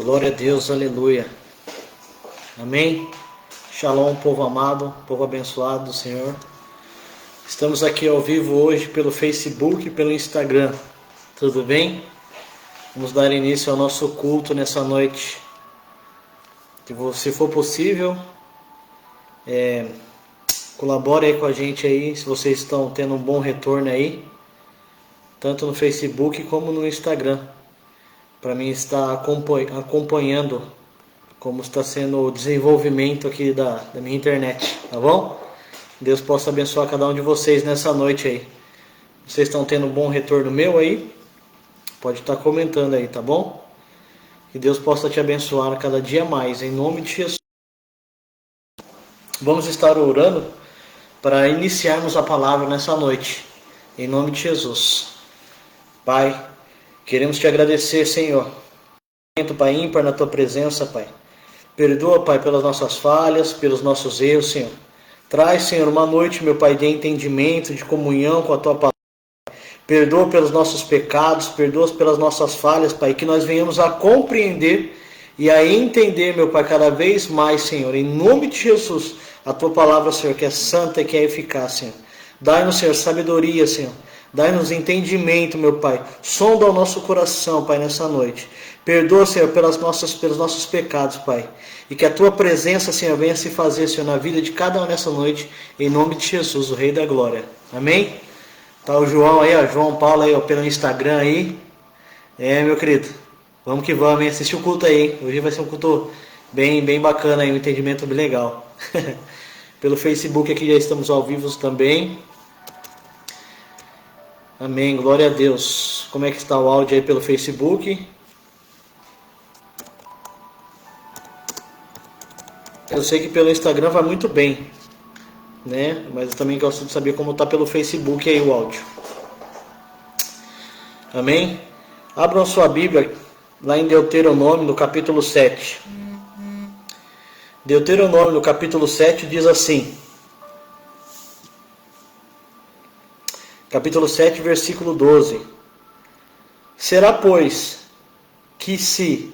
Glória a Deus, aleluia. Amém. Shalom, povo amado, povo abençoado do Senhor. Estamos aqui ao vivo hoje pelo Facebook e pelo Instagram. Tudo bem? Vamos dar início ao nosso culto nessa noite. Se for possível, colabore aí com a gente aí, se vocês estão tendo um bom retorno aí, tanto no Facebook como no Instagram, para mim estar acompanhando como está sendo o desenvolvimento aqui da minha internet, tá bom? Deus possa abençoar cada um de vocês nessa noite aí. Vocês estão tendo um bom retorno meu aí? Pode estar comentando aí, tá bom? Que Deus possa te abençoar cada dia mais, em nome de Jesus. Vamos estar orando para iniciarmos a palavra nessa noite, em nome de Jesus. Pai, queremos te agradecer, Senhor, Pai ímpar na tua presença, Pai. Perdoa, Pai, pelas nossas falhas, pelos nossos erros, Senhor. Traz, Senhor, uma noite, meu Pai, de entendimento, de comunhão com a tua palavra. Perdoa pelos nossos pecados, perdoa pelas nossas falhas, Pai, que nós venhamos a compreender e a entender, meu Pai, cada vez mais, Senhor, em nome de Jesus, a tua palavra, Senhor, que é santa e que é eficaz, Senhor. Dai-nos, Senhor, sabedoria, Senhor. Dai-nos entendimento, meu Pai. Sonda o nosso coração, Pai, nessa noite. Perdoa, Senhor, pelos nossos pecados, Pai. E que a tua presença, Senhor, venha se fazer, Senhor, na vida de cada um nessa noite, em nome de Jesus, o Rei da Glória. Amém? Tá o João aí, ó, João Paulo aí, ó, pelo Instagram aí. Meu querido, vamos que vamos, hein? Assistir o culto aí, hein? Hoje vai ser um culto bem bacana aí, um entendimento bem legal. Pelo Facebook aqui já estamos ao vivo também. Amém, glória a Deus. Como é que está o áudio aí pelo Facebook? Eu sei que pelo Instagram vai muito bem, né? Mas eu também gosto de saber como está pelo Facebook aí o áudio. Amém? Abram sua Bíblia lá em Deuteronômio, no capítulo 7. Deuteronômio, no capítulo 7, diz assim. Capítulo 7, versículo 12. Será, pois, que se,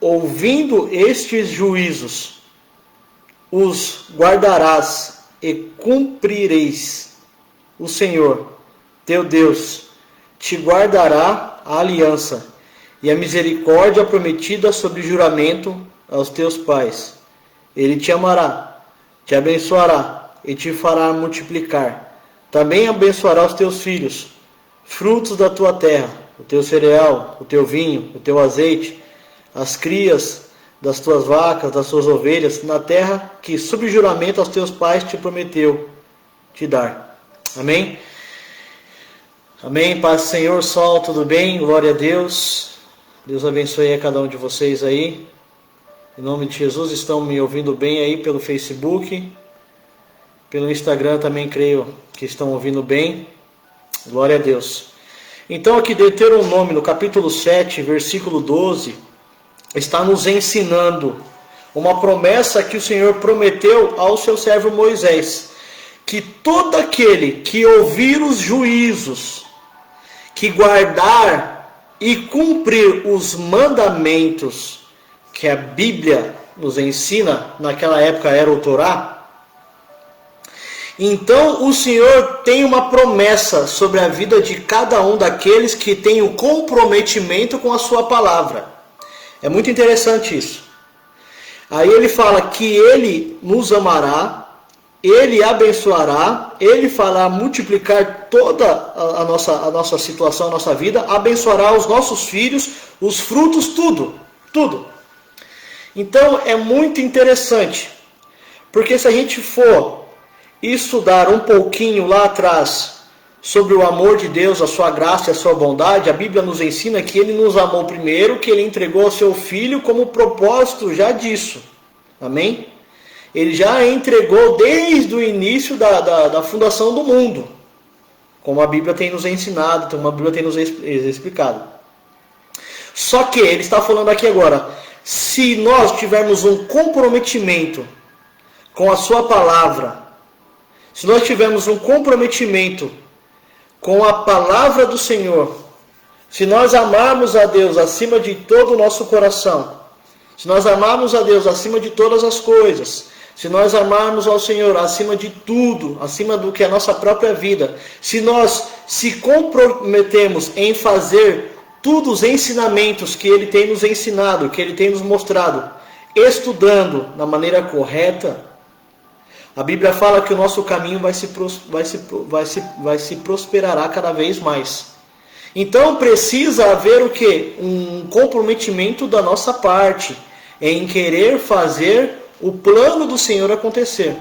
ouvindo estes juízos, os guardarás e cumprireis, o Senhor, teu Deus, te guardará a aliança e a misericórdia prometida sob juramento aos teus pais. Ele te amará, te abençoará e te fará multiplicar. Também abençoará os teus filhos, frutos da tua terra, o teu cereal, o teu vinho, o teu azeite, as crias das tuas vacas, das tuas ovelhas, na terra que, sob juramento aos teus pais, te prometeu te dar. Amém? Amém, paz do Senhor, sol, tudo bem? Glória a Deus. Deus abençoe a cada um de vocês aí. Em nome de Jesus, estão me ouvindo bem aí pelo Facebook. Pelo Instagram também creio que estão ouvindo bem. Glória a Deus. Então aqui Deuteronômio, no capítulo 7, versículo 12, está nos ensinando uma promessa que o Senhor prometeu ao seu servo Moisés. Que todo aquele que ouvir os juízos, que guardar e cumprir os mandamentos que a Bíblia nos ensina, naquela época era o Torá, então o Senhor tem uma promessa sobre a vida de cada um daqueles que tem o comprometimento com a sua palavra. É muito interessante isso. Aí ele fala que ele nos amará, ele abençoará, ele fará multiplicar toda a nossa situação, a nossa vida, abençoará os nossos filhos, os frutos, tudo. Então é muito interessante, porque se a gente for estudar um pouquinho lá atrás sobre o amor de Deus, a sua graça e a sua bondade, a Bíblia nos ensina que ele nos amou primeiro, que ele entregou o seu Filho como propósito já disso. Amém? Ele já entregou desde o início da fundação do mundo, como a Bíblia tem nos ensinado, como a Bíblia tem nos explicado. Só que ele está falando aqui agora, se nós tivermos um comprometimento com a sua palavra, se nós tivermos um comprometimento com a palavra do Senhor, se nós amarmos a Deus acima de todo o nosso coração, se nós amarmos a Deus acima de todas as coisas, se nós amarmos ao Senhor acima de tudo, acima do que é a nossa própria vida, se nós se comprometemos em fazer todos os ensinamentos que Ele tem nos ensinado, que Ele tem nos mostrado, estudando da maneira correta, a Bíblia fala que o nosso caminho vai se prosperará cada vez mais. Então precisa haver o quê? Um comprometimento da nossa parte em querer fazer o plano do Senhor acontecer,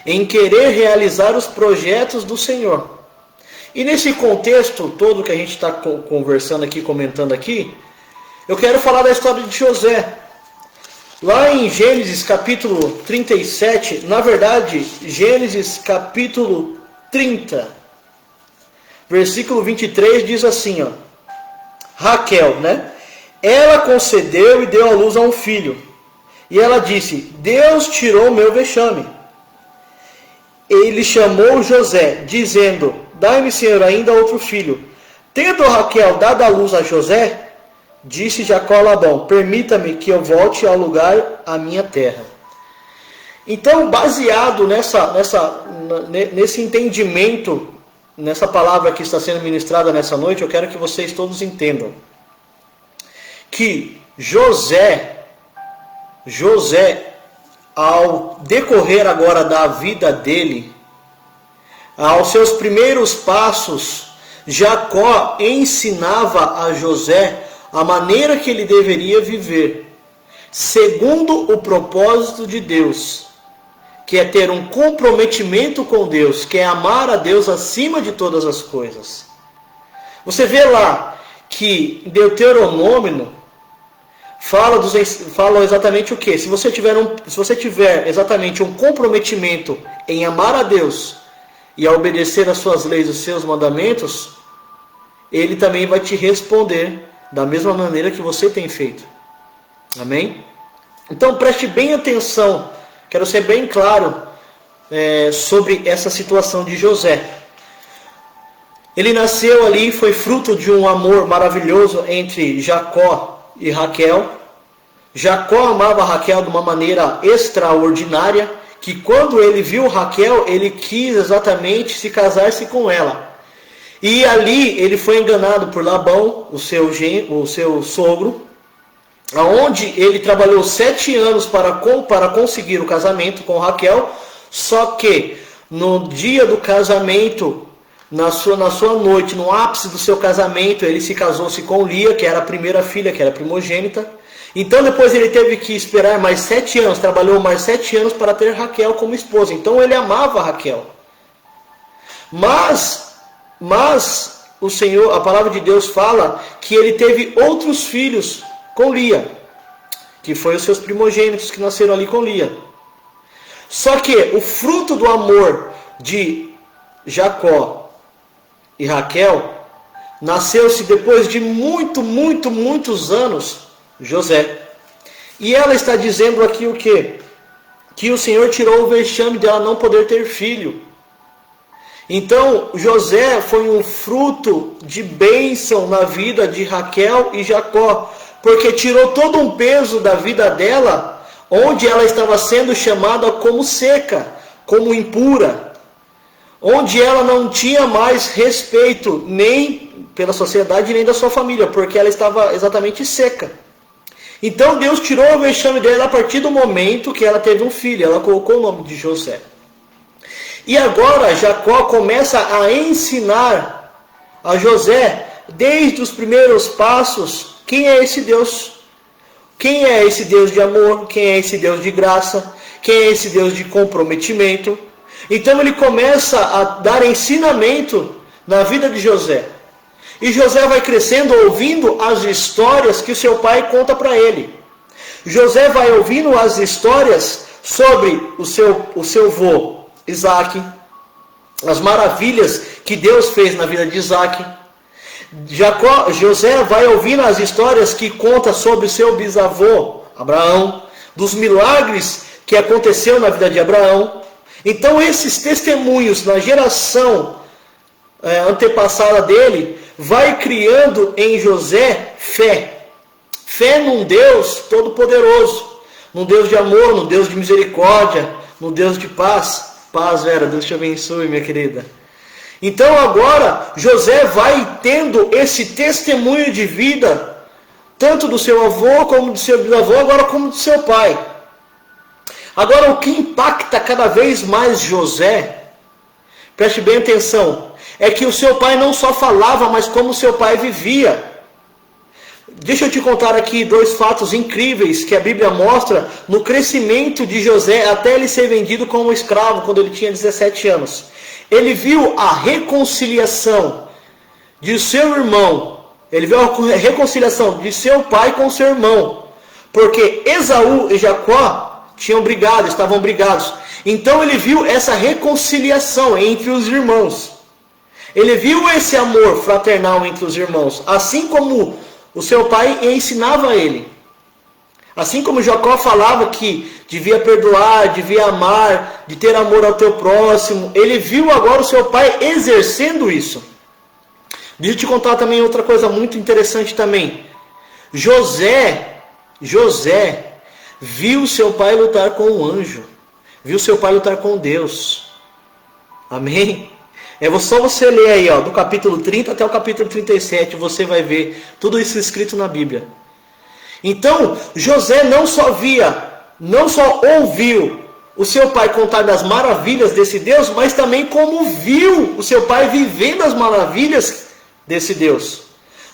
em querer realizar os projetos do Senhor. E nesse contexto todo que a gente está conversando aqui, comentando aqui, eu quero falar da história de José. Lá em Gênesis capítulo 37, na verdade, Gênesis capítulo 30, versículo 23 diz assim, ó, Raquel, né? Ela concedeu e deu à luz a um filho. E ela disse, Deus tirou meu vexame. Ele chamou José, dizendo, dai-me, Senhor, ainda outro filho. Tendo Raquel dado à luz a José, disse Jacó a Labão, permita-me que eu volte ao lugar, à minha terra. Então, baseado nesse entendimento, nessa palavra que está sendo ministrada nessa noite, eu quero que vocês todos entendam que José, ao decorrer agora da vida dele, aos seus primeiros passos, Jacó ensinava a José a maneira que ele deveria viver, segundo o propósito de Deus, que é ter um comprometimento com Deus, que é amar a Deus acima de todas as coisas. Você vê lá que Deuteronômio fala exatamente o que? Se você tiver exatamente um comprometimento em amar a Deus e a obedecer às suas leis, os seus mandamentos, Ele também vai te responder da mesma maneira que você tem feito. Amém? Então preste bem atenção. Quero ser bem claro sobre essa situação de José. Ele nasceu ali, foi fruto de um amor maravilhoso entre Jacó e Raquel. Jacó amava Raquel de uma maneira extraordinária, que quando ele viu Raquel, ele quis exatamente se casar-se com ela. E ali ele foi enganado por Labão, o seu sogro, aonde ele trabalhou 7 anos para conseguir o casamento com Raquel, só que no dia do casamento, na sua noite, no ápice do seu casamento, ele se casou-se com Lia, que era a primeira filha, que era a primogênita. Então depois ele teve que esperar mais 7 anos, trabalhou mais 7 anos para ter Raquel como esposa. Então ele amava Raquel. Mas o Senhor, a palavra de Deus fala que ele teve outros filhos com Lia, que foi os seus primogênitos que nasceram ali com Lia. Só que o fruto do amor de Jacó e Raquel nasceu-se depois de muitos anos José. E ela está dizendo aqui o quê? Que o Senhor tirou o vexame dela não poder ter filho. Então José foi um fruto de bênção na vida de Raquel e Jacó, porque tirou todo um peso da vida dela, onde ela estava sendo chamada como seca, como impura, onde ela não tinha mais respeito nem pela sociedade nem da sua família, porque ela estava exatamente seca. Então Deus tirou o vexame dela a partir do momento que ela teve um filho, ela colocou o nome de José. E agora Jacó começa a ensinar a José, desde os primeiros passos, quem é esse Deus. Quem é esse Deus de amor, quem é esse Deus de graça, quem é esse Deus de comprometimento. Então ele começa a dar ensinamento na vida de José. E José vai crescendo ouvindo as histórias que o seu pai conta para ele. José vai ouvindo as histórias sobre o seu avô Isaac, as maravilhas que Deus fez na vida de Isaac. José vai ouvindo as histórias que conta sobre o seu bisavô Abraão, dos milagres que aconteceu na vida de Abraão. Então esses testemunhos na geração antepassada dele vai criando em José fé Fé num Deus todo-poderoso, num Deus de amor, num Deus de misericórdia, num Deus de paz. Paz, Vera, Deus te abençoe, minha querida. Então agora José vai tendo esse testemunho de vida, tanto do seu avô como do seu bisavô, agora como do seu pai. Agora o que impacta cada vez mais José, preste bem atenção, é que o seu pai não só falava, mas como o seu pai vivia. Deixa eu te contar aqui 2 fatos incríveis que a Bíblia mostra no crescimento de José até ele ser vendido como escravo quando ele tinha 17 anos. Ele viu a reconciliação de seu irmão, ele viu a reconciliação de seu pai com seu irmão, porque Esaú e Jacó estavam brigados. Então ele viu essa reconciliação entre os irmãos. Ele viu esse amor fraternal entre os irmãos, assim como o seu pai ensinava a ele. Assim como Jacó falava que devia perdoar, devia amar, de ter amor ao teu próximo, ele viu agora o seu pai exercendo isso. Deixa eu te contar também outra coisa muito interessante também. José viu seu pai lutar com um anjo. Viu seu pai lutar com Deus. Amém? É só você ler aí, do capítulo 30 até o capítulo 37, você vai ver tudo isso escrito na Bíblia. Então, José não só ouviu o seu pai contar das maravilhas desse Deus, mas também como viu o seu pai vivendo as maravilhas desse Deus.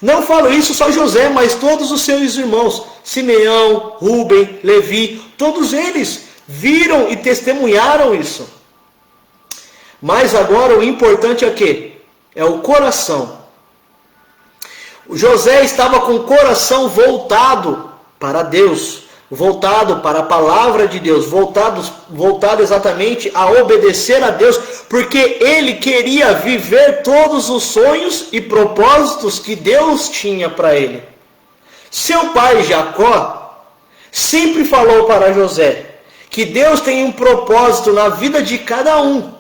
Não falo isso só José, mas todos os seus irmãos, Simeão, Rúben, Levi, todos eles viram e testemunharam isso. Mas agora o importante é o quê? É o coração. O José estava com o coração voltado para Deus, voltado para a palavra de Deus, voltado exatamente a obedecer a Deus, porque ele queria viver todos os sonhos e propósitos que Deus tinha para ele. Seu pai Jacó sempre falou para José que Deus tem um propósito na vida de cada um.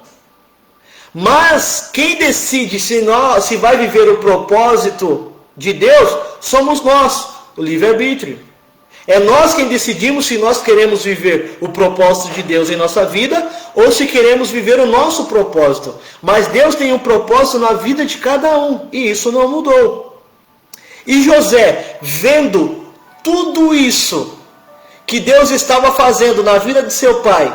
Mas quem decide se vai viver o propósito de Deus somos nós, o livre-arbítrio. É nós quem decidimos se nós queremos viver o propósito de Deus em nossa vida ou se queremos viver o nosso propósito. Mas Deus tem um propósito na vida de cada um e isso não mudou. E José, vendo tudo isso que Deus estava fazendo na vida de seu pai,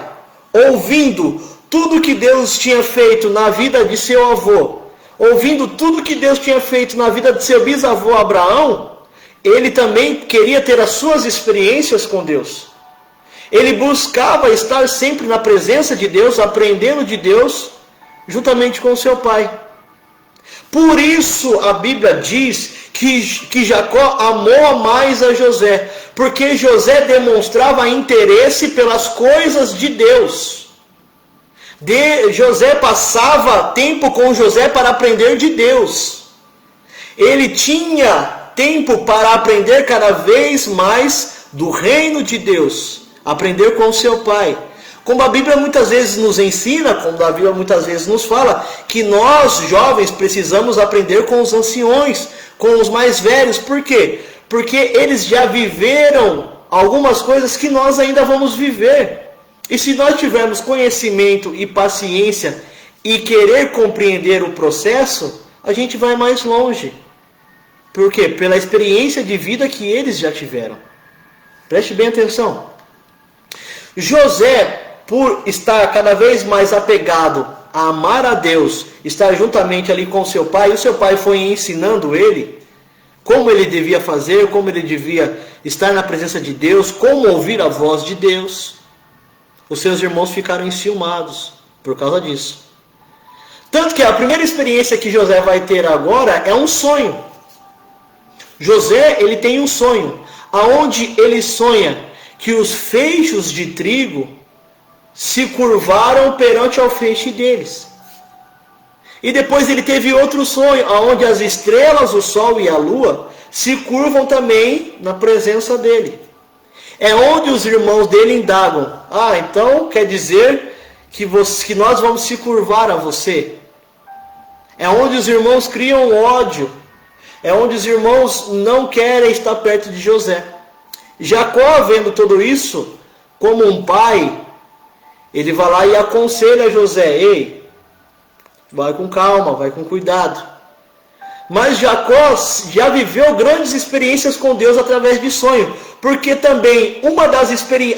ouvindo tudo que Deus tinha feito na vida de seu avô, ouvindo tudo que Deus tinha feito na vida de seu bisavô Abraão, ele também queria ter as suas experiências com Deus. Ele buscava estar sempre na presença de Deus, aprendendo de Deus, juntamente com seu pai. Por isso a Bíblia diz que Jacó amou mais a José, porque José demonstrava interesse pelas coisas de Deus. José passava tempo com José para aprender de Deus. Ele tinha tempo para aprender cada vez mais do reino de Deus, aprender com seu pai. Como a Bíblia muitas vezes nos ensina, como a Bíblia muitas vezes nos fala, que nós jovens precisamos aprender com os anciões, com os mais velhos. Por quê? Porque eles já viveram algumas coisas que nós ainda vamos viver. E se nós tivermos conhecimento e paciência e querer compreender o processo, a gente vai mais longe. Por quê? Pela experiência de vida que eles já tiveram. Preste bem atenção. José, por estar cada vez mais apegado a amar a Deus, estar juntamente ali com seu pai, e o seu pai foi ensinando ele como ele devia fazer, como ele devia estar na presença de Deus, como ouvir a voz de Deus. Os seus irmãos ficaram enciumados por causa disso. Tanto que a primeira experiência que José vai ter agora é um sonho. José, ele tem um sonho, aonde ele sonha que os feixes de trigo se curvaram perante ao feixe deles. E depois ele teve outro sonho, aonde as estrelas, o sol e a lua se curvam também na presença dele. É onde os irmãos dele indagam: então quer dizer que nós vamos se curvar a você? É onde os irmãos criam ódio. É onde os irmãos não querem estar perto de José. Jacó, vendo tudo isso, como um pai, ele vai lá e aconselha José: ei, vai com calma, vai com cuidado. Mas Jacó já viveu grandes experiências com Deus através de sonho, porque também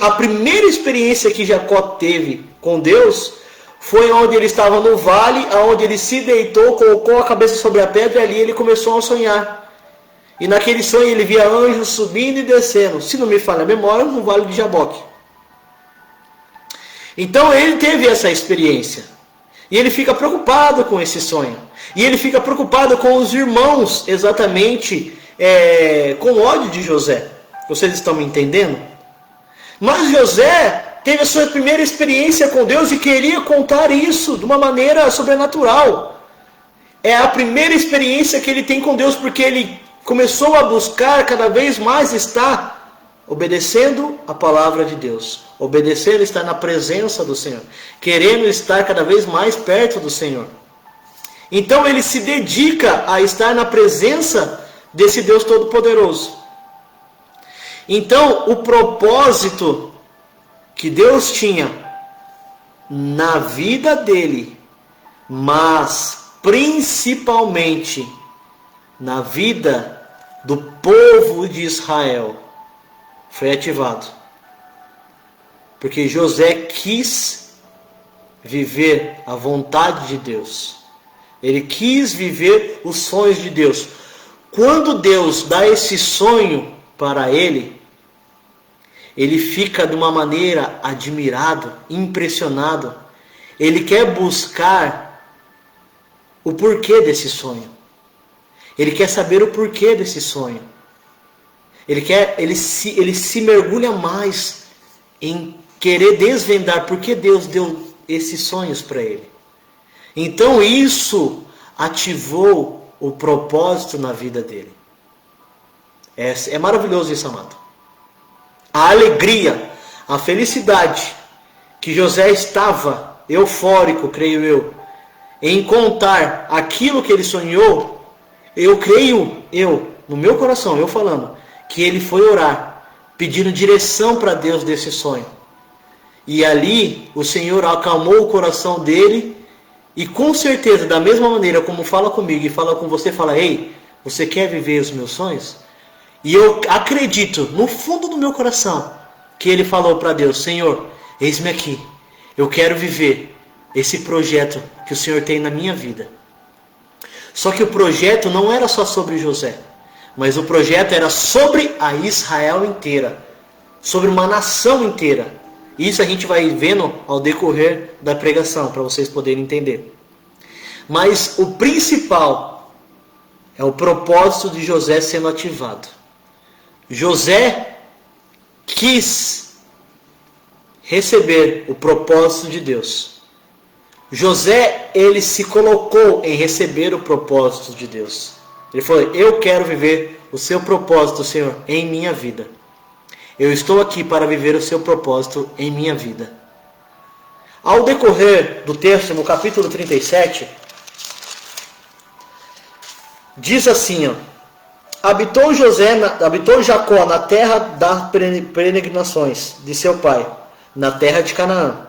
a primeira experiência que Jacó teve com Deus foi onde ele estava no vale, onde ele se deitou, colocou a cabeça sobre a pedra e ali ele começou a sonhar. E naquele sonho ele via anjos subindo e descendo, se não me falha a memória, no vale de Jaboque. Então ele teve essa experiência. E ele fica preocupado com esse sonho. E ele fica preocupado com os irmãos, exatamente com ódio de José. Vocês estão me entendendo? Mas José teve a sua primeira experiência com Deus e queria contar isso de uma maneira sobrenatural. É a primeira experiência que ele tem com Deus, porque ele começou a buscar cada vez mais estar obedecendo a palavra de Deus. Obedecendo, estar na presença do Senhor. Querendo estar cada vez mais perto do Senhor. Então ele se dedica a estar na presença desse Deus Todo-Poderoso. Então o propósito que Deus tinha na vida dele, mas principalmente na vida do povo de Israel, foi ativado. Porque José quis viver a vontade de Deus. Ele quis viver os sonhos de Deus. Quando Deus dá esse sonho para ele, ele fica de uma maneira admirado, impressionado. Ele quer buscar o porquê desse sonho. Ele quer saber o porquê desse sonho. Ele se mergulha mais em querer desvendar por que Deus deu esses sonhos para ele. Então isso ativou o propósito na vida dele. É maravilhoso isso, amado. A alegria, a felicidade que José estava eufórico, creio eu, em contar aquilo que ele sonhou, no meu coração, eu falando, que ele foi orar, pedindo direção para Deus desse sonho. E ali o Senhor acalmou o coração dele. E com certeza, da mesma maneira como fala comigo e fala com você, fala: ei, você quer viver os meus sonhos? E eu acredito, no fundo do meu coração, que ele falou para Deus: Senhor, eis-me aqui. Eu quero viver esse projeto que o Senhor tem na minha vida. Só que o projeto não era só sobre José, mas o projeto era sobre a Israel inteira, sobre uma nação inteira. Isso a gente vai vendo ao decorrer da pregação, para vocês poderem entender. Mas o principal é o propósito de José sendo ativado. José quis receber o propósito de Deus. José, ele se colocou em receber o propósito de Deus. Ele falou: eu quero viver o seu propósito, Senhor, em minha vida. Eu estou aqui para viver o seu propósito em minha vida. Ao decorrer do texto, no capítulo 37, diz assim: habitou Jacó na terra das peregrinações de seu pai, na terra de Canaã.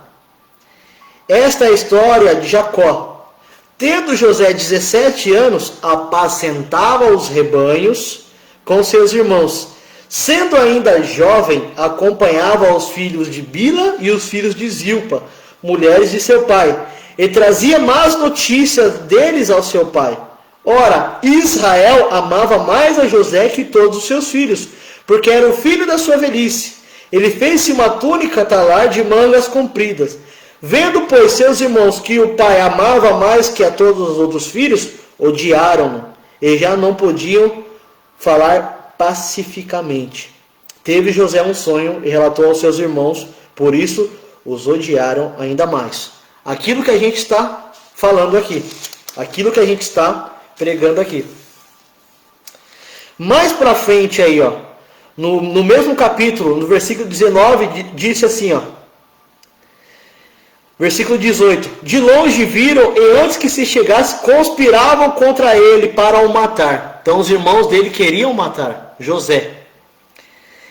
Esta é a história de Jacó. Tendo José 17 anos, apacentava os rebanhos com seus irmãos. Sendo ainda jovem, acompanhava os filhos de Bila e os filhos de Zilpa, mulheres de seu pai, e trazia más notícias deles ao seu pai. Ora, Israel amava mais a José que todos os seus filhos, porque era o filho da sua velhice. Ele fez-se uma túnica talar de mangas compridas. Vendo, pois, seus irmãos que o pai amava mais que a todos os outros filhos, odiaram-no, e já não podiam falar pacificamente. Teve José um sonho e relatou aos seus irmãos, por isso os odiaram ainda mais. Aquilo que a gente está falando aqui, aquilo que a gente está pregando aqui. Mais para frente aí, ó, no mesmo capítulo, no versículo 19, disse assim, ó, versículo 18: de longe viram e antes que se chegasse conspiravam contra ele para o matar. Então os irmãos dele queriam matar José.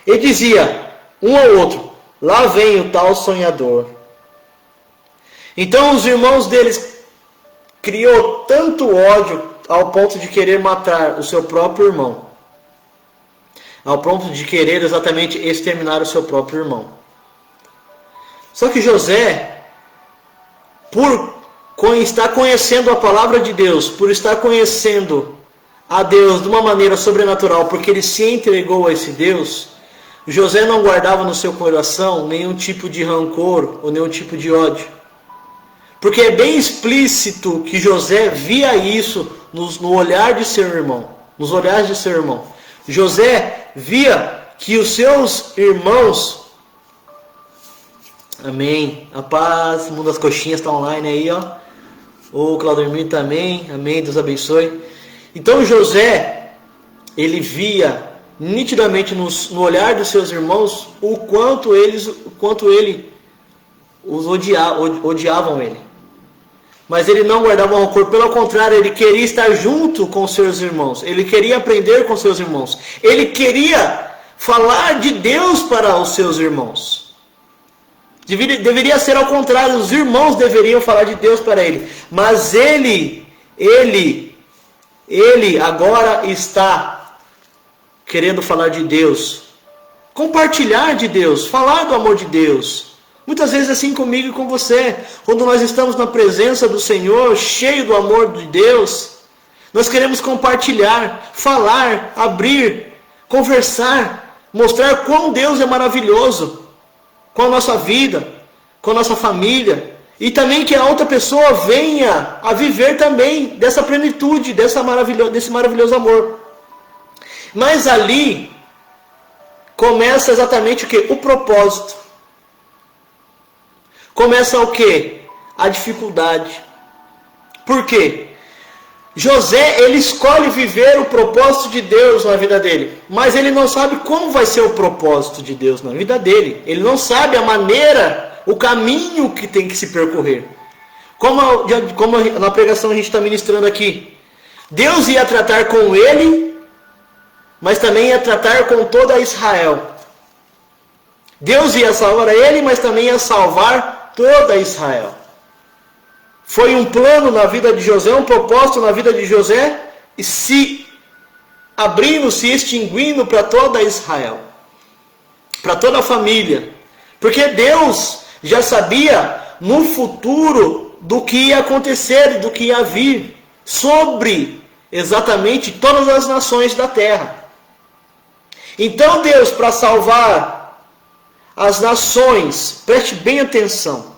e dizia um ao outro: lá vem o tal sonhador. Então os irmãos deles criou tanto ódio ao ponto de querer matar o seu próprio irmão, ao ponto de querer exatamente exterminar o seu próprio irmão. Só que José, por estar conhecendo a palavra de Deus, por estar conhecendo a Deus de uma maneira sobrenatural, porque ele se entregou a esse Deus, José não guardava no seu coração nenhum tipo de rancor ou nenhum tipo de ódio. Porque é bem explícito que José via isso no olhar de seu irmão, nos olhares de seu irmão. José via que os seus irmãos... Amém. A paz, o mundo das coxinhas está online aí, ó. O Claudemir também. Amém. Deus abençoe. Então José, ele via nitidamente no olhar dos seus irmãos o quanto ele os odiavam ele. Mas ele não guardava rancor, pelo contrário, ele queria estar junto com seus irmãos. Ele queria aprender com seus irmãos. Ele queria falar de Deus para os seus irmãos. Deveria ser ao contrário, os irmãos deveriam falar de Deus para ele. Mas ele agora está querendo falar de Deus, compartilhar de Deus, falar do amor de Deus. Muitas vezes assim comigo e com você, quando nós estamos na presença do Senhor, cheio do amor de Deus, nós queremos compartilhar, falar, abrir, conversar, mostrar quão Deus é maravilhoso com a nossa vida, com a nossa família, e também que a outra pessoa venha a viver também dessa plenitude, desse maravilhoso amor. Mas ali começa exatamente o que? O propósito. Começa o que? A dificuldade. Por quê? José, ele escolhe viver o propósito de Deus na vida dele, mas ele não sabe como vai ser o propósito de Deus na vida dele. Ele não sabe a maneira, o caminho que tem que se percorrer. Como na pregação a gente está ministrando aqui, Deus ia tratar com ele, mas também ia tratar com toda Israel. Deus ia salvar ele, mas também ia salvar toda Israel. Foi um plano na vida de José, um propósito na vida de José, e se abrindo, se extinguindo para toda Israel, para toda a família. Porque Deus já sabia no futuro do que ia acontecer, do que ia vir, sobre exatamente todas as nações da terra. Então Deus, para salvar as nações, preste bem atenção,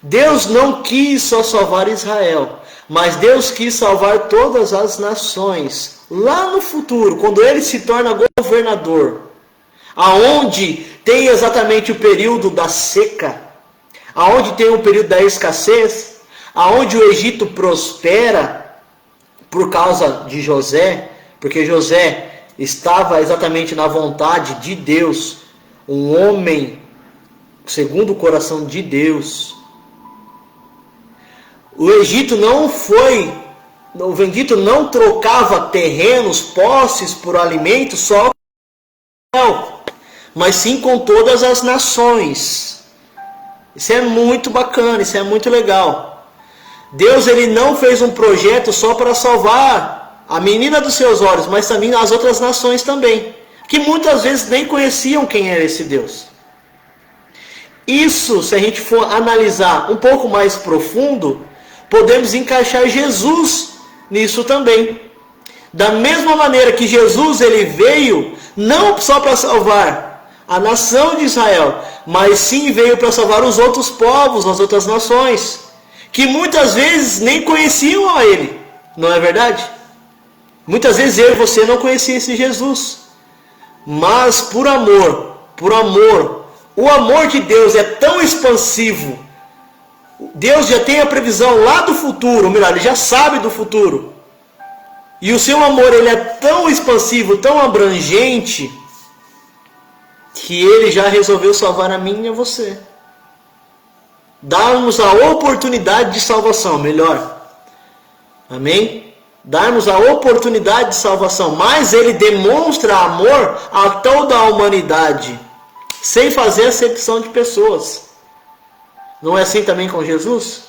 Deus não quis só salvar Israel, mas Deus quis salvar todas as nações. Lá no futuro, quando ele se torna governador, aonde tem exatamente o período da seca, aonde tem o período da escassez, aonde o Egito prospera por causa de José, porque José estava exatamente na vontade de Deus, um homem segundo o coração de Deus. O Egito o Egito não trocava terrenos, posses por alimento só, mas sim com todas as nações. Isso é muito bacana, isso é muito legal. Deus, ele não fez um projeto só para salvar a menina dos seus olhos, mas também as outras nações também, que muitas vezes nem conheciam quem era esse Deus. Isso, se a gente for analisar um pouco mais profundo, podemos encaixar Jesus nisso também. Da mesma maneira que Jesus, ele veio não só para salvar a nação de Israel, mas sim veio para salvar os outros povos, as outras nações, que muitas vezes nem conheciam a ele. Não é verdade? Muitas vezes eu e você não conhecia esse Jesus. Mas por amor, o amor de Deus é tão expansivo. Deus já tem a previsão lá do futuro, ou melhor, ele já sabe do futuro. E o seu amor, ele é tão expansivo, tão abrangente, que ele já resolveu salvar a mim e a você. Dar-nos a oportunidade de salvação, melhor. Amém? darmos a oportunidade de salvação, mas ele demonstra amor a toda a humanidade, sem fazer acepção de pessoas. Não é assim também com Jesus?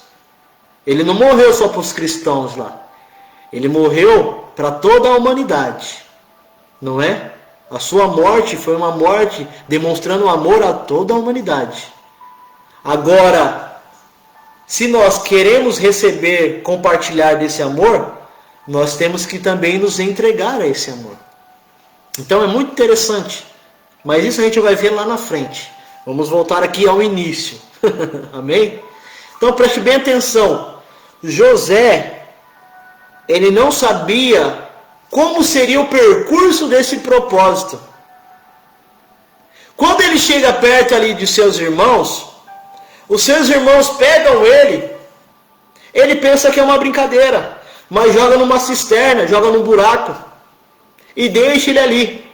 Ele não morreu só para os cristãos lá. Ele morreu para toda a humanidade. Não é? A sua morte foi uma morte demonstrando amor a toda a humanidade. Agora, se nós queremos receber, compartilhar desse amor, nós temos que também nos entregar a esse amor. Então é muito interessante. Mas isso a gente vai ver lá na frente. Vamos voltar aqui ao início. Amém? Então preste bem atenção. José, ele não sabia como seria o percurso desse propósito. Quando ele chega perto ali de seus irmãos, os seus irmãos pegam ele pensa que é uma brincadeira, mas joga numa cisterna, joga num buraco e deixa ele ali.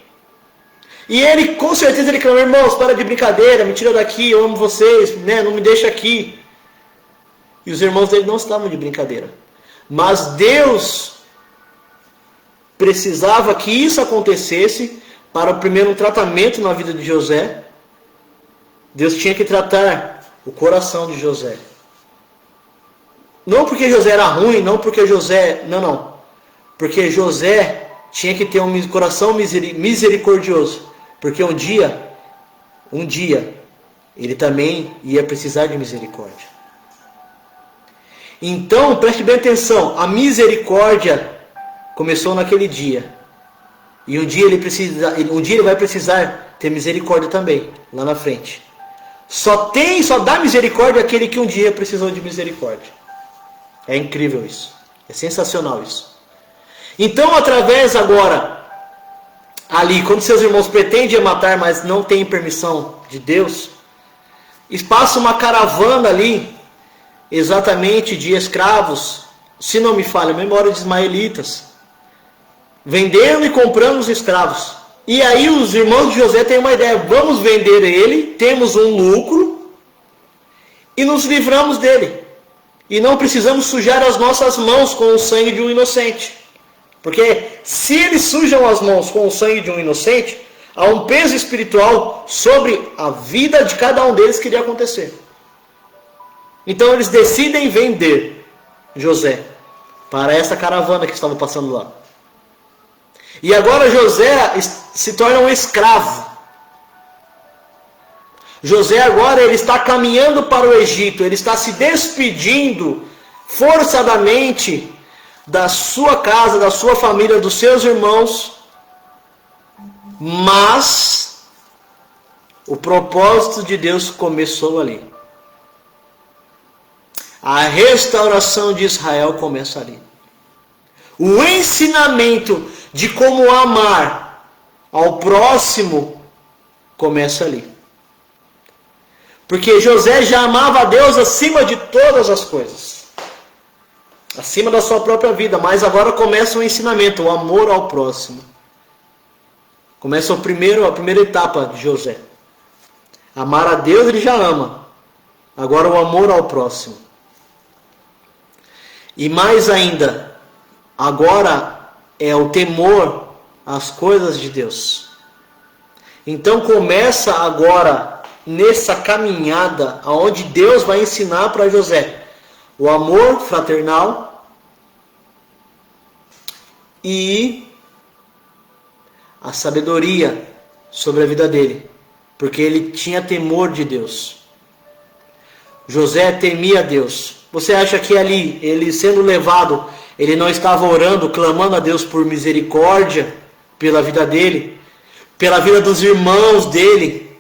E ele, com certeza, ele clama: irmãos, para de brincadeira, me tira daqui, eu amo vocês, né? Não me deixa aqui. E os irmãos dele não estavam de brincadeira. Mas Deus precisava que isso acontecesse para primeiro um tratamento na vida de José. Deus tinha que tratar o coração de José. Não porque José era ruim, não porque José... Não. Porque José tinha que ter um coração misericordioso. Porque um dia, ele também ia precisar de misericórdia. Então, preste bem atenção. A misericórdia começou naquele dia. E um dia ele vai precisar ter misericórdia também, lá na frente. Só dá misericórdia aquele que um dia precisou de misericórdia. É incrível isso. É sensacional isso. Então, através agora, ali, quando seus irmãos pretendem matar, mas não têm permissão de Deus, passa uma caravana ali, exatamente de escravos, se não me falha a memória, de ismaelitas, vendendo e comprando os escravos. E aí os irmãos de José têm uma ideia: vamos vender ele, temos um lucro e nos livramos dele. E não precisamos sujar as nossas mãos com o sangue de um inocente. Porque se eles sujam as mãos com o sangue de um inocente, há um peso espiritual sobre a vida de cada um deles que iria acontecer. Então eles decidem vender José para essa caravana que estava passando lá. E agora José se torna um escravo. José agora ele está caminhando para o Egito. Ele está se despedindo forçadamente da sua casa, da sua família, dos seus irmãos. Mas o propósito de Deus começou ali. A restauração de Israel começa ali. O ensinamento de como amar ao próximo começa ali. Porque José já amava a Deus acima de todas as coisas. Acima da sua própria vida. Mas agora começa o ensinamento, o amor ao próximo. Começa a primeira etapa de José. Amar a Deus ele já ama. Agora o amor ao próximo. E mais ainda, agora é o temor às coisas de Deus. Então começa agora, nessa caminhada, onde Deus vai ensinar para José o amor fraternal e a sabedoria sobre a vida dele. Porque ele tinha temor de Deus. José temia Deus. Você acha que ali, ele sendo levado, ele não estava orando, clamando a Deus por misericórdia pela vida dele, pela vida dos irmãos dele?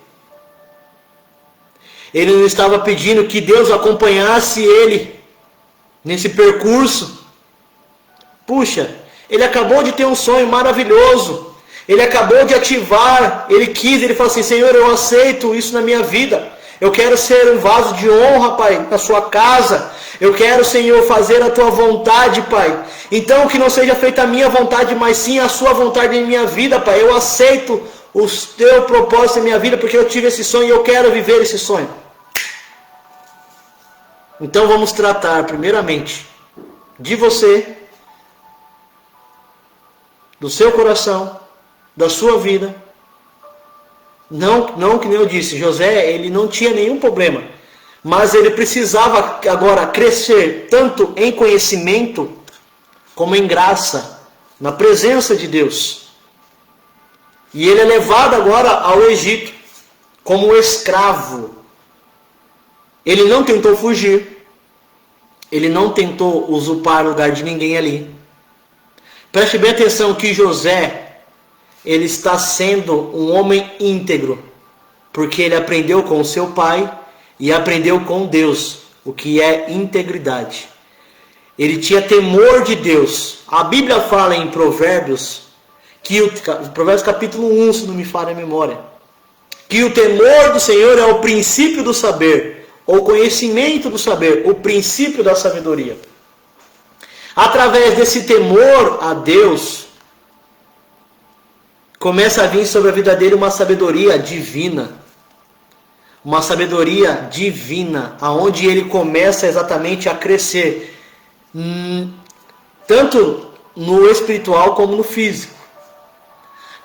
Ele não estava pedindo que Deus acompanhasse ele nesse percurso? Puxa, ele acabou de ter um sonho maravilhoso. Ele acabou de ativar, ele falou assim: Senhor, eu aceito isso na minha vida. Eu quero ser um vaso de honra, Pai, na sua casa. Eu quero, Senhor, fazer a tua vontade, Pai. Então que não seja feita a minha vontade, mas sim a sua vontade em minha vida, Pai. Eu aceito o teu propósito em minha vida, porque eu tive esse sonho e eu quero viver esse sonho. Então vamos tratar primeiramente de você do seu coração, da sua vida. Não que nem eu disse, José, ele não tinha nenhum problema, mas ele precisava agora crescer tanto em conhecimento como em graça, na presença de Deus. E ele é levado agora ao Egito como escravo. Ele não tentou fugir, ele não tentou usurpar o lugar de ninguém ali. Preste bem atenção que José, ele está sendo um homem íntegro, porque ele aprendeu com o seu pai e aprendeu com Deus o que é integridade. Ele tinha temor de Deus. A Bíblia fala em Provérbios, Provérbios capítulo 1, se não me falha a memória, que o temor do Senhor é o princípio do saber, ou conhecimento do saber, o princípio da sabedoria. Através desse temor a Deus, começa a vir sobre a vida dele uma sabedoria divina. Uma sabedoria divina, aonde ele começa exatamente a crescer, tanto no espiritual como no físico.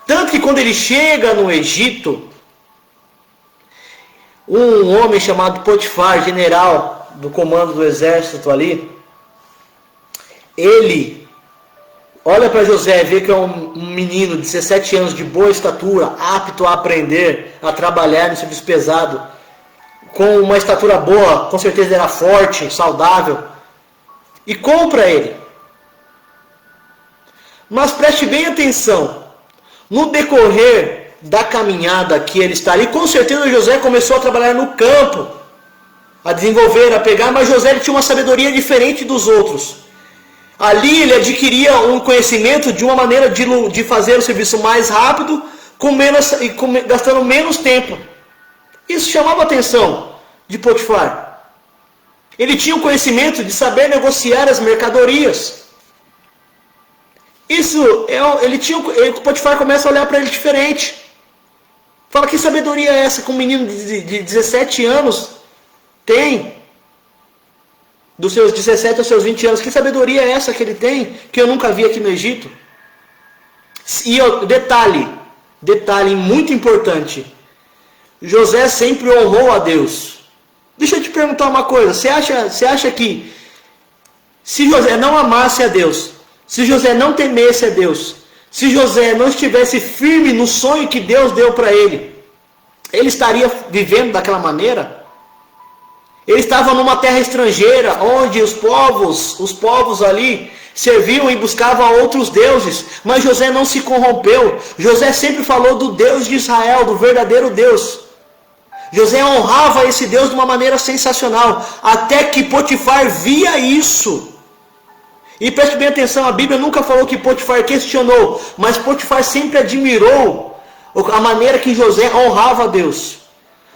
Tanto que quando ele chega no Egito, um homem chamado Potifar, general do comando do exército ali, ele olha para José, vê que é um menino de 17 anos de boa estatura, apto a aprender, a trabalhar no serviço pesado, com uma estatura boa, com certeza era forte, saudável, e compra ele. Mas preste bem atenção, no decorrer da caminhada que ele está ali, com certeza José começou a trabalhar no campo, a desenvolver, a pegar, mas José ele tinha uma sabedoria diferente dos outros. Ali ele adquiria um conhecimento de uma maneira de fazer o serviço mais rápido, gastando menos tempo. Isso chamava a atenção de Potifar. Ele tinha o conhecimento de saber negociar as mercadorias. Potifar começa a olhar para ele diferente. Fala, que sabedoria é essa que um menino de 17 anos tem? Dos seus 17 aos seus 20 anos, que sabedoria é essa que ele tem, que eu nunca vi aqui no Egito? E detalhe muito importante, José sempre honrou a Deus. Deixa eu te perguntar uma coisa, você acha que se José não amasse a Deus, se José não temesse a Deus, se José não estivesse firme no sonho que Deus deu para ele estaria vivendo daquela maneira? Ele estava numa terra estrangeira, onde os povos ali serviam e buscavam outros deuses, mas José não se corrompeu. José sempre falou do Deus de Israel, do verdadeiro Deus. José honrava esse Deus de uma maneira sensacional, até que Potifar via isso. E preste bem atenção, a Bíblia nunca falou que Potifar questionou, mas Potifar sempre admirou a maneira que José honrava a Deus.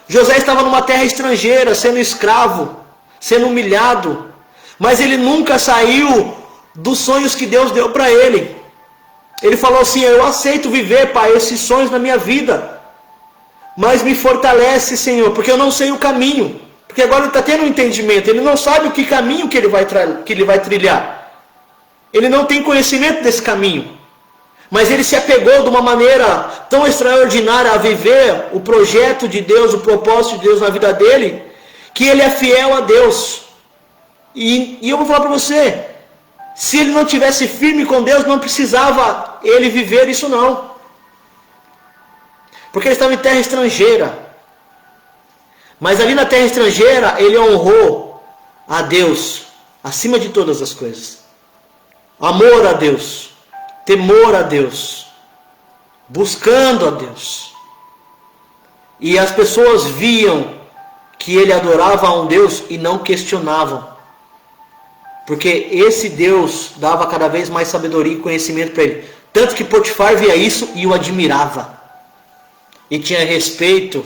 José estava numa terra estrangeira, sendo escravo, sendo humilhado, mas ele nunca saiu dos sonhos que Deus deu para ele. Ele falou assim, eu aceito viver, Pai, esses sonhos na minha vida, mas me fortalece, Senhor, porque eu não sei o caminho. Porque agora ele está tendo um entendimento, ele não sabe o que caminho que ele vai trilhar. Ele não tem conhecimento desse caminho. Mas ele se apegou de uma maneira tão extraordinária a viver o projeto de Deus, o propósito de Deus na vida dele, que ele é fiel a Deus. E eu vou falar para você, se ele não tivesse firme com Deus, não precisava ele viver isso não. Porque ele estava em terra estrangeira. Mas ali na terra estrangeira, ele honrou a Deus acima de todas as coisas. Amor a Deus, temor a Deus, buscando a Deus. E as pessoas viam que ele adorava a um Deus e não questionavam. Porque esse Deus dava cada vez mais sabedoria e conhecimento para ele. Tanto que Potifar via isso e o admirava. E tinha respeito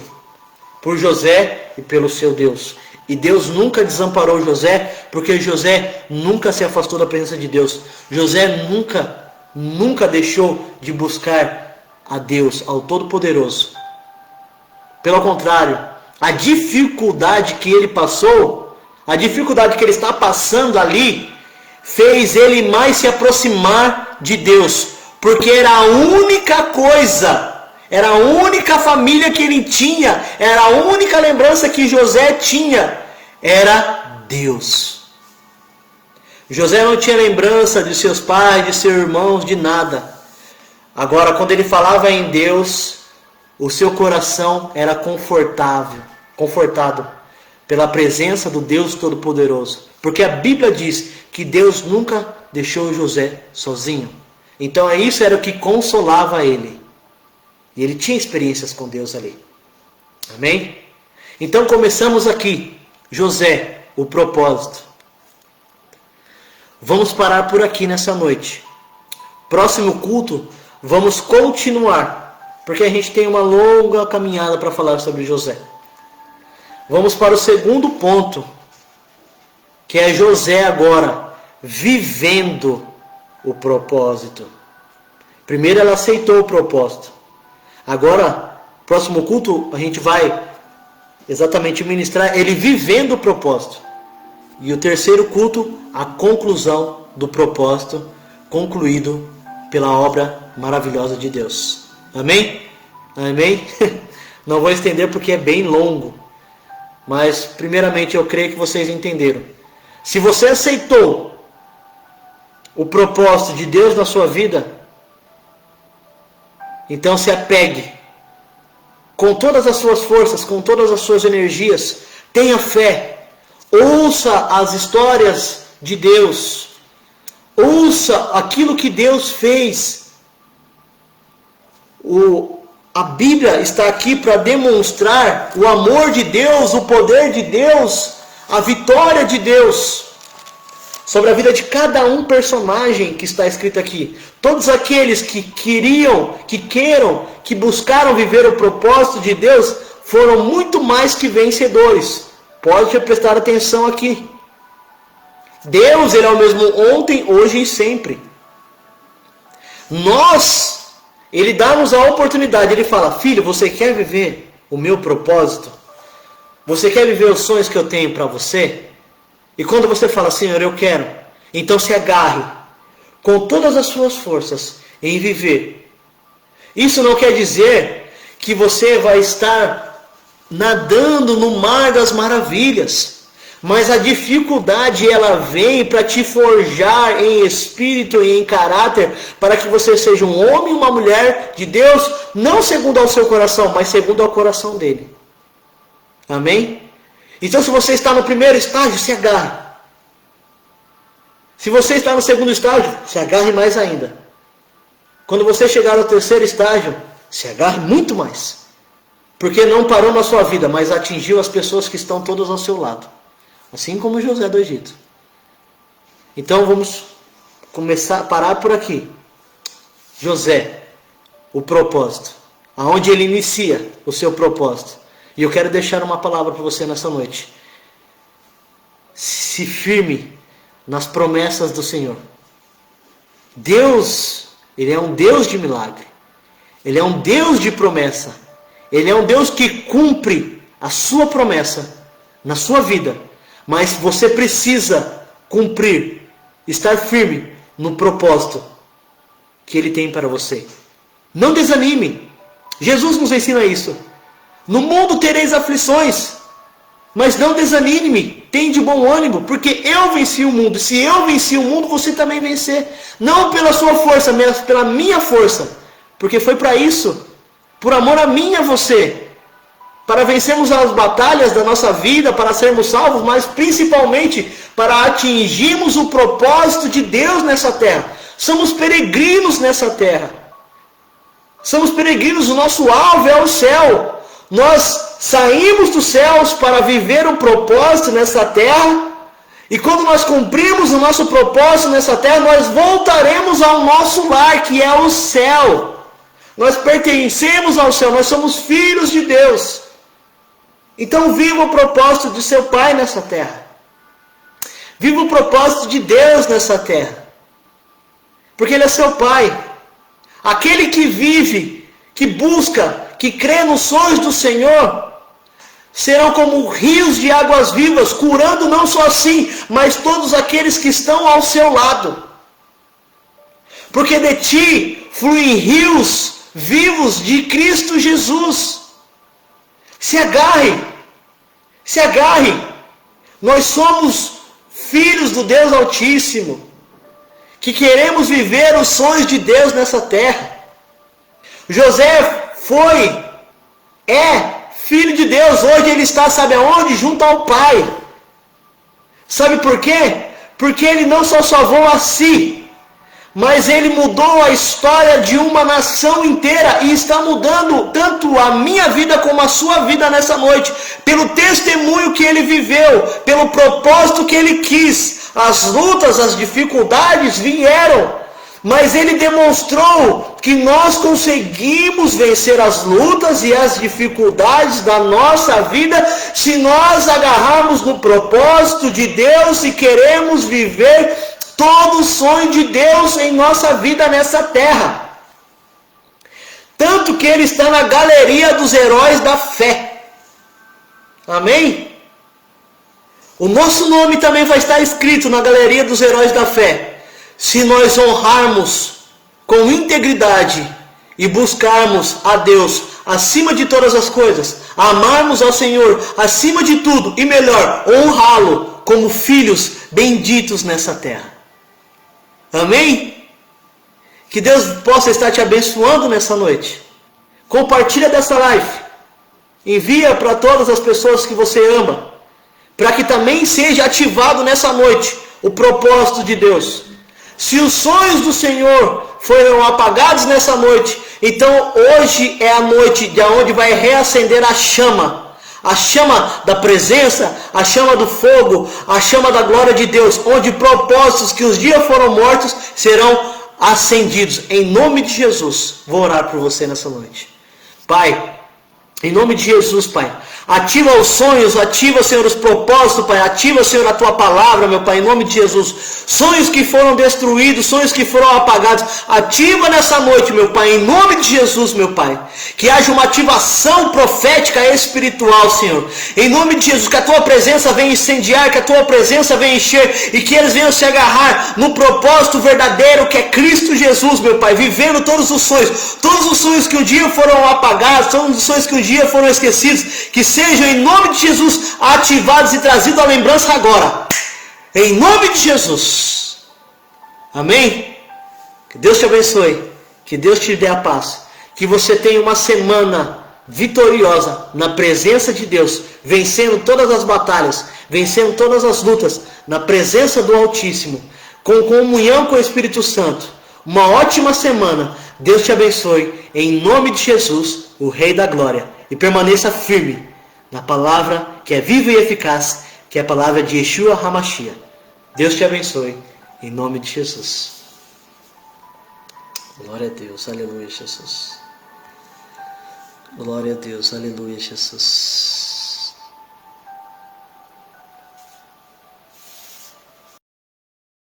por José e pelo seu Deus. E Deus nunca desamparou José, porque José nunca se afastou da presença de Deus. José nunca deixou de buscar a Deus, ao Todo-Poderoso. Pelo contrário, a dificuldade que ele passou, a dificuldade que ele está passando ali, fez ele mais se aproximar de Deus. porque era a única coisa, era a única família que ele tinha, era a única lembrança que José tinha, era Deus. José não tinha lembrança de seus pais, de seus irmãos, de nada. Agora, quando ele falava em Deus, o seu coração era confortado pela presença do Deus Todo-Poderoso. Porque a Bíblia diz que Deus nunca deixou José sozinho. Então isso era o que consolava ele. E ele tinha experiências com Deus ali. Amém? Então começamos aqui. José, o propósito. Vamos parar por aqui nessa noite. Próximo culto, vamos continuar. Porque a gente tem uma longa caminhada para falar sobre José. Vamos para o segundo ponto, que é José agora vivendo o propósito. Primeiro ela aceitou o propósito. Agora, próximo culto, a gente vai exatamente ministrar ele vivendo o propósito. E o terceiro culto, a conclusão do propósito, concluído pela obra maravilhosa de Deus. Amém? Amém? Não vou estender porque é bem longo. Mas, primeiramente, eu creio que vocês entenderam. Se você aceitou o propósito de Deus na sua vida, então se apegue com todas as suas forças, com todas as suas energias. Tenha fé. Ouça as histórias de Deus. Ouça aquilo que Deus fez. A Bíblia está aqui para demonstrar o amor de Deus, o poder de Deus, a vitória de Deus sobre a vida de cada um personagem que está escrito aqui. Todos aqueles que queiram, que buscaram viver o propósito de Deus, foram muito mais que vencedores. Pode prestar atenção aqui. Deus, Ele é o mesmo ontem, hoje e sempre. Ele dá-nos a oportunidade, Ele fala, filho, você quer viver o meu propósito? Você quer viver os sonhos que eu tenho para você? E quando você fala, Senhor, eu quero, então se agarre com todas as suas forças em viver. Isso não quer dizer que você vai estar nadando no mar das maravilhas. Mas a dificuldade ela vem para te forjar em espírito e em caráter, para que você seja um homem e uma mulher de Deus, não segundo ao seu coração, mas segundo ao coração dele. Amém? Então se você está no primeiro estágio, se agarre. Se você está no segundo estágio, se agarre mais ainda. Quando você chegar no terceiro estágio, se agarre muito mais. Porque não parou na sua vida, mas atingiu as pessoas que estão todas ao seu lado. Assim como José do Egito. Então vamos parar por aqui. José, o propósito. Aonde ele inicia o seu propósito. E eu quero deixar uma palavra para você nessa noite. Se firme nas promessas do Senhor. Deus, Ele é um Deus de milagre. Ele é um Deus de promessa. Ele é um Deus que cumpre a sua promessa na sua vida. Mas você precisa cumprir, estar firme no propósito que Ele tem para você. Não desanime. Jesus nos ensina isso. No mundo tereis aflições, mas não desanime. Tem de bom ânimo, porque eu venci o mundo. Se eu venci o mundo, você também vencer. Não pela sua força, mas pela minha força. Porque foi para isso, por amor a mim e a você. Para vencermos as batalhas da nossa vida, para sermos salvos, mas principalmente para atingirmos o propósito de Deus nessa terra. Somos peregrinos nessa terra. Somos peregrinos, o nosso alvo é o céu. Nós saímos dos céus para viver o propósito nessa terra. E quando nós cumprirmos o nosso propósito nessa terra, nós voltaremos ao nosso lar, que é o céu. Nós pertencemos ao céu, nós somos filhos de Deus. Então viva o propósito de seu Pai nessa terra. Viva o propósito de Deus nessa terra. Porque Ele é seu Pai. Aquele que vive, que busca, que crê nos sonhos do Senhor, serão como rios de águas vivas, curando não só assim, mas todos aqueles que estão ao seu lado. Porque de ti fluem rios vivos de Cristo Jesus. Se agarre. Se agarre. Nós somos filhos do Deus Altíssimo, que queremos viver os sonhos de Deus nessa terra. José é filho de Deus. Hoje ele está, sabe aonde? Junto ao Pai. Sabe por quê? Porque ele não só salvou a si, mas ele mudou a história de uma nação inteira e está mudando tanto a minha vida como a sua vida nessa noite, pelo testemunho que ele viveu, pelo propósito que ele quis. As lutas, as dificuldades vieram, mas ele demonstrou que nós conseguimos vencer as lutas e as dificuldades da nossa vida se nós agarrarmos no propósito de Deus e queremos viver todo o sonho de Deus em nossa vida nessa terra. Tanto que ele está na galeria dos heróis da fé. Amém? O nosso nome também vai estar escrito na galeria dos heróis da fé, se nós honrarmos com integridade e buscarmos a Deus acima de todas as coisas, amarmos ao Senhor acima de tudo e melhor, honrá-lo como filhos benditos nessa terra. Amém? Que Deus possa estar te abençoando nessa noite. Compartilha dessa live. Envia para todas as pessoas que você ama, para que também seja ativado nessa noite o propósito de Deus. Se os sonhos do Senhor foram apagados nessa noite, então hoje é a noite de onde vai reacender a chama da presença, a chama do fogo, a chama da glória de Deus, onde propósitos que os dias foram mortos serão acendidos. Em nome de Jesus, vou orar por você nessa noite. Pai, em nome de Jesus, Pai, ativa os sonhos, ativa, Senhor, os propósitos, Pai, ativa, Senhor, a Tua palavra, meu Pai, em nome de Jesus, sonhos que foram destruídos, sonhos que foram apagados, ativa nessa noite, meu Pai, em nome de Jesus, meu Pai, que haja uma ativação profética e espiritual, Senhor, em nome de Jesus, que a Tua presença venha incendiar, que a Tua presença venha encher, e que eles venham se agarrar no propósito verdadeiro, que é Cristo Jesus, meu Pai, vivendo todos os sonhos que um dia foram apagados, todos os sonhos que um dia foram esquecidos, que sejam em nome de Jesus ativados e trazidos à lembrança agora, em nome de Jesus. Amém? Que Deus te abençoe, que Deus te dê a paz, que você tenha uma semana vitoriosa na presença de Deus, vencendo todas as batalhas, vencendo todas as lutas, na presença do Altíssimo, com comunhão com o Espírito Santo. Uma ótima semana. Deus te abençoe, em nome de Jesus, o Rei da Glória, e permaneça firme na palavra que é viva e eficaz, que é a palavra de Yeshua HaMashiach. Deus te abençoe, em nome de Jesus. Glória a Deus, aleluia, Jesus. Glória a Deus, aleluia, Jesus.